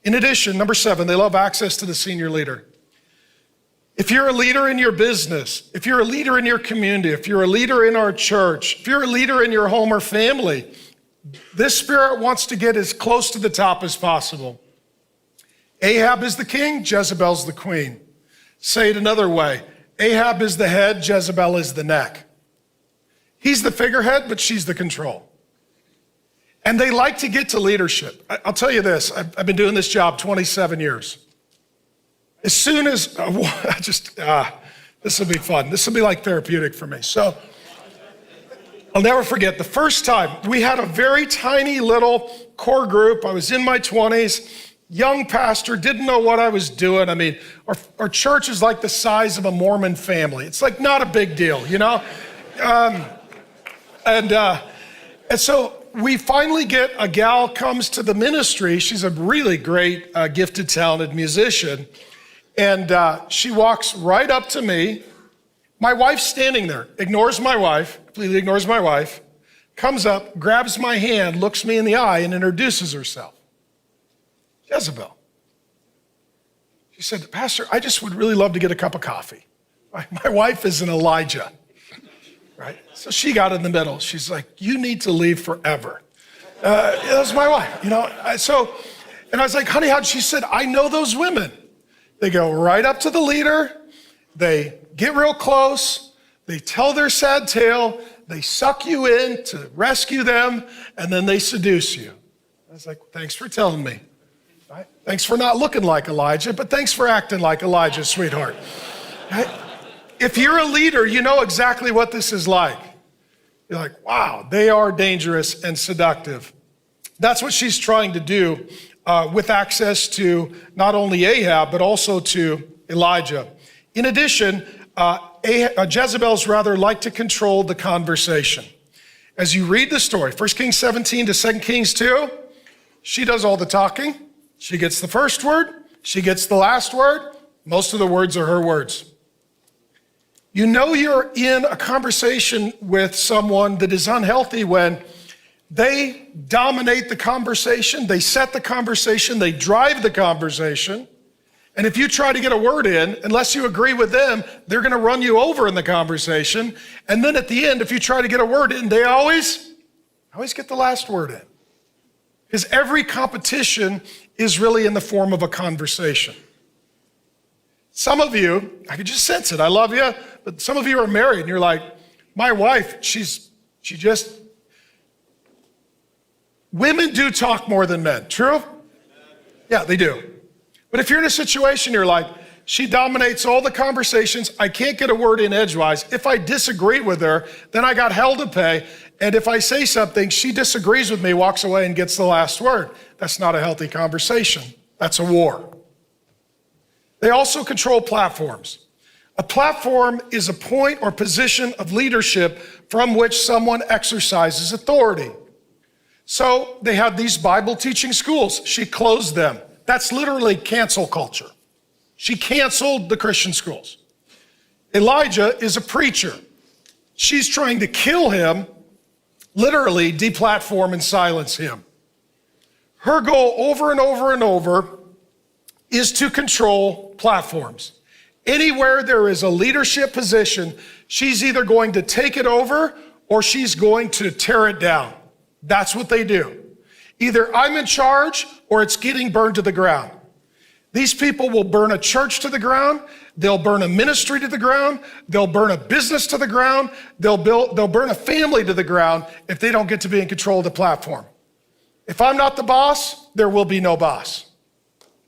In addition, number 7, they love access to the senior leader. If you're a leader in your business, if you're a leader in your community, if you're a leader in our church, if you're a leader in your home or family, this spirit wants to get as close to the top as possible. Ahab is the king, Jezebel's the queen. Say it another way. Ahab is the head, Jezebel is the neck. He's the figurehead, but she's the control. And they like to get to leadership. I'll tell you this, I've been doing this job 27 years. As soon as, this will be fun. This will be like therapeutic for me. So I'll never forget the first time we had a very tiny little core group. I was in my 20s, young pastor, didn't know what I was doing. I mean, our church is like the size of a Mormon family. It's like not a big deal, you know? And so we finally get a gal comes to the ministry. She's a really great, gifted, talented musician. And she walks right up to me. My wife's standing there, completely ignores my wife, comes up, grabs my hand, looks me in the eye, and introduces herself. Jezebel. She said, Pastor, I just would really love to get a cup of coffee. My wife is an Elijah, right? So she got in the middle. She's like, you need to leave forever. That's my wife, you know? And I was like, honey, how'd she said, I know those women. They go right up to the leader. They get real close. They tell their sad tale. They suck you in to rescue them, and then they seduce you. I was like, thanks for telling me. Right? Thanks for not looking like Elijah, but thanks for acting like Elijah, sweetheart. Right? If you're a leader, you know exactly what this is like. You're like, wow, they are dangerous and seductive. That's what she's trying to do with access to not only Ahab, but also to Elijah. In addition, Jezebel's rather like to control the conversation. As you read the story, 1 Kings 17 to 2 Kings 2, she does all the talking. She gets the first word. She gets the last word. Most of the words are her words. You know you're in a conversation with someone that is unhealthy when they dominate the conversation, they set the conversation, they drive the conversation. And if you try to get a word in, unless you agree with them, they're going to run you over in the conversation. And then at the end, if you try to get a word in, they always get the last word in. Because every competition is really in the form of a conversation. Some of you, I can just sense it, I love you, but some of you are married and you're like, my wife, women do talk more than men, true? Yeah, they do. But if you're in a situation, you're like, she dominates all the conversations, I can't get a word in edgewise. If I disagree with her, then I got hell to pay. And if I say something, she disagrees with me, walks away and gets the last word. That's not a healthy conversation. That's a war. They also control platforms. A platform is a point or position of leadership from which someone exercises authority. So they had these Bible teaching schools. She closed them. That's literally cancel culture. She canceled the Christian schools. Elijah is a preacher. She's trying to kill him, literally deplatform and silence him. Her goal over and over and over is to control platforms. Anywhere there is a leadership position, she's either going to take it over or she's going to tear it down. That's what they do. Either I'm in charge or it's getting burned to the ground. These people will burn a church to the ground. They'll burn a ministry to the ground. They'll burn a business to the ground. They'll burn a family to the ground if they don't get to be in control of the platform. If I'm not the boss, there will be no boss.